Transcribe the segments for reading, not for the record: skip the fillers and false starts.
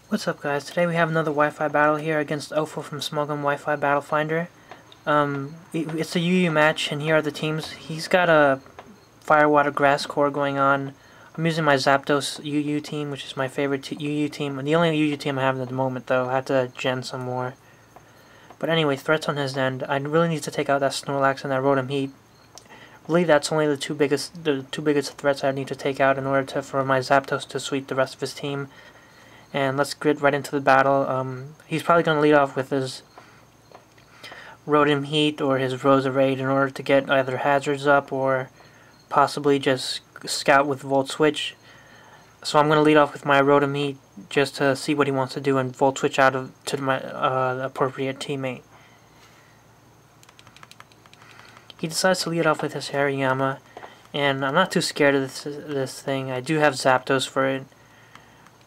What's up, guys? Today we have another Wi-Fi battle here against Ofo from Smogon Wi-Fi Battle Finder. It's a UU match, and here are the teams. He's got a Firewater Grass Core going on. I'm using my Zapdos UU team, which is my favorite UU team. The only UU team I have at the moment, though. I have to gen some more. But anyway, threats on his end. I really need to take out that Snorlax and that Rotom Heat. Really, that's only the two biggest threats I need to take out in order for my Zapdos to sweep the rest of his team. And let's get right into the battle. He's probably going to lead off with his Rotom Heat or his Roserade in order to get either hazards up or possibly just scout with Volt Switch. So I'm going to lead off with my Rotom Heat just to see what he wants to do and Volt Switch out to my appropriate teammate. He decides to lead off with his Hariyama, and I'm not too scared of this thing. I do have Zapdos for it.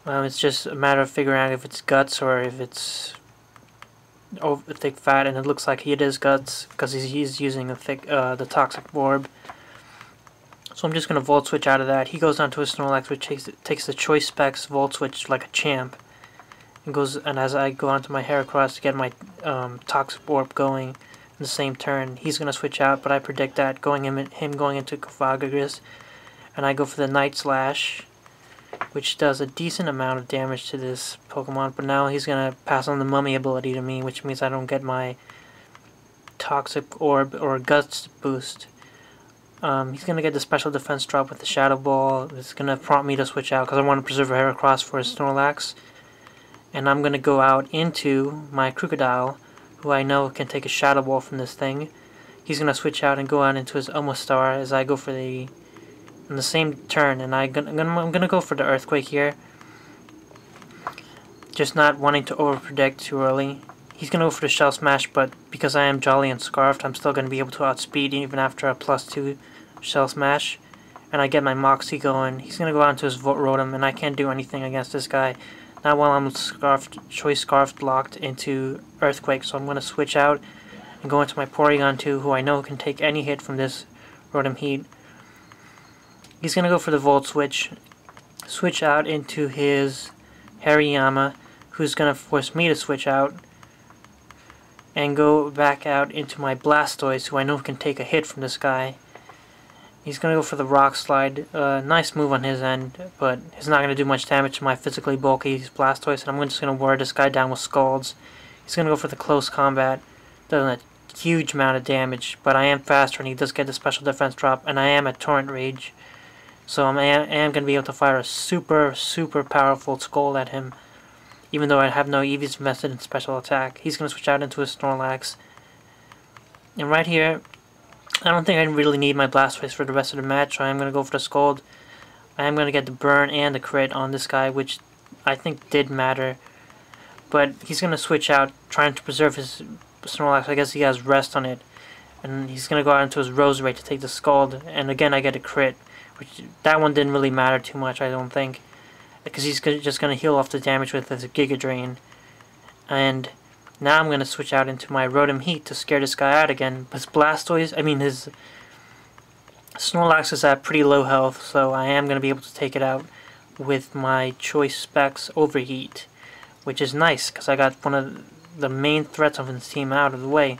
It's just a matter of figuring out if it's Guts or if it's thick fat, and it looks like it is Guts because he's using the Toxic Orb. So I'm just going to Volt Switch out of that. He goes on to his Snorlax, which takes the Choice Specs Volt Switch like a champ. And as I go on to my Heracross to get my Toxic Orb going in the same turn, he's going to switch out, but I predict that him going into Kofagris, and I go for the Night Slash, which does a decent amount of damage to this Pokemon, but now he's going to pass on the Mummy ability to me, which means I don't get my Toxic Orb or Guts boost. He's going to get the special defense drop with the Shadow Ball. It's going to prompt me to switch out because I want to preserve a Heracross for his Snorlax. And I'm going to go out into my Crocodile, who I know can take a Shadow Ball from this thing. He's going to switch out and go out into his Omastar as I go for in the same turn, and I'm gonna go for the Earthquake here. Just not wanting to overpredict too early. He's gonna go for the Shell Smash, but because I am Jolly and Scarfed, I'm still gonna be able to outspeed even after a +2 Shell Smash. And I get my Moxie going. He's gonna go out into his Rotom, and I can't do anything against this guy. Not while I'm Choice Scarfed locked into Earthquake, so I'm gonna switch out and go into my Porygon 2, who I know can take any hit from this Rotom Heat. He's going to go for the Volt Switch, switch out into his Hariyama, who's going to force me to switch out, and go back out into my Blastoise, who I know can take a hit from this guy. He's going to go for the Rock Slide. Nice move on his end, but it's not going to do much damage to my physically bulky Blastoise, and I'm just going to wear this guy down with Scalds. He's going to go for the Close Combat. Does a huge amount of damage, but I am faster, and he does get the special defense drop, and I am at Torrent Rage. So I am going to be able to fire a super powerful Scald at him, even though I have no EVs invested in special attack. He's going to switch out into his Snorlax. And right here, I don't think I really need my Blastoise for the rest of the match, so I am going to go for the Scald. I am going to get the burn and the crit on this guy, which I think did matter. But he's going to switch out, trying to preserve his Snorlax. I guess he has rest on it. And he's going to go out into his Roserade to take the Scald, and again I get a crit. That one didn't really matter too much, I don't think, because he's just going to heal off the damage with his Giga Drain. And now I'm going to switch out into my Rotom Heat to scare this guy out again. His his Snorlax is at pretty low health, so I am going to be able to take it out with my Choice Specs Overheat, which is nice, because I got one of the main threats of his team out of the way,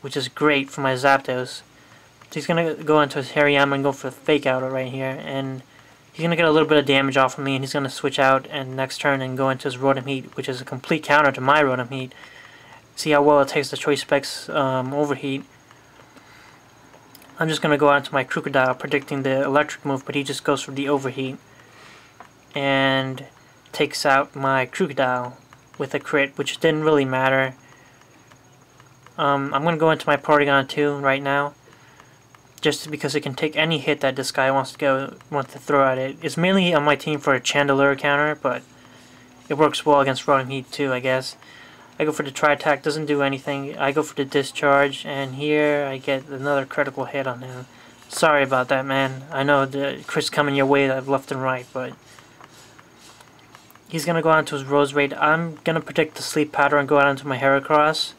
which is great for my Zapdos. So he's going to go into his Hariyama and go for the Fake Out right here, and he's going to get a little bit of damage off of me, and he's going to switch out and next turn and go into his Rotom Heat, which is a complete counter to my Rotom Heat. See how well it takes the Choice Specs Overheat. I'm just going to go out into my Crocodile, predicting the electric move, but he just goes for the Overheat and takes out my Crocodile with a crit, which didn't really matter. I'm going to go into my Porygon 2 right now, just because it can take any hit that this guy wants to throw at it. It's mainly on my team for a Chandelure counter, but it works well against Rotom Heat too, I guess. I go for the Tri-Attack, doesn't do anything. I go for the Discharge, and here I get another critical hit on him. Sorry about that, man. I know the crits coming your way left and right, but he's gonna go on to his Roserade. I'm gonna predict the Sleep Powder and go out into my Heracross.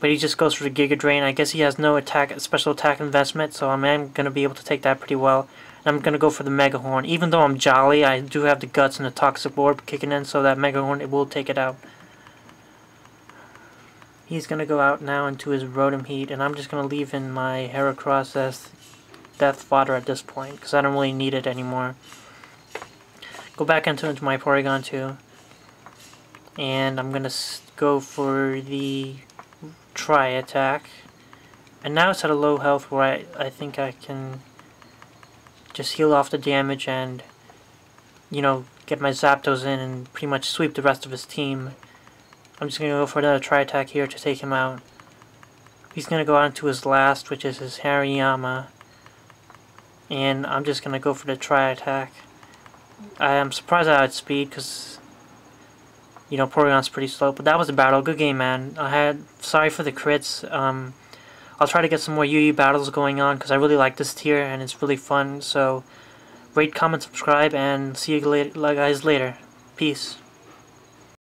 But he just goes for the Giga Drain. I guess he has no special attack investment, so I'm going to be able to take that pretty well. I'm going to go for the Mega Horn. Even though I'm Jolly, I do have the Guts and the Toxic Orb kicking in, so that Mega Horn, it will take it out. He's going to go out now into his Rotom Heat, and I'm just going to leave in my Heracross as Death Fodder at this point, because I don't really need it anymore. Go back into my Porygon 2, and I'm going to go for the Tri-Attack. And now it's at a low health where I think I can just heal off the damage and, you know, get my Zapdos in and pretty much sweep the rest of his team. I'm just going to go for another Tri-Attack here to take him out. He's going to go on to his last, which is his Hariyama. And I'm just going to go for the Tri-Attack. I am surprised I had speed because, you know, Porygon's pretty slow. But that was a battle. Good game, man. Sorry for the crits. I'll try to get some more UU battles going on because I really like this tier and it's really fun. So, rate, comment, subscribe, and see you guys later. Peace.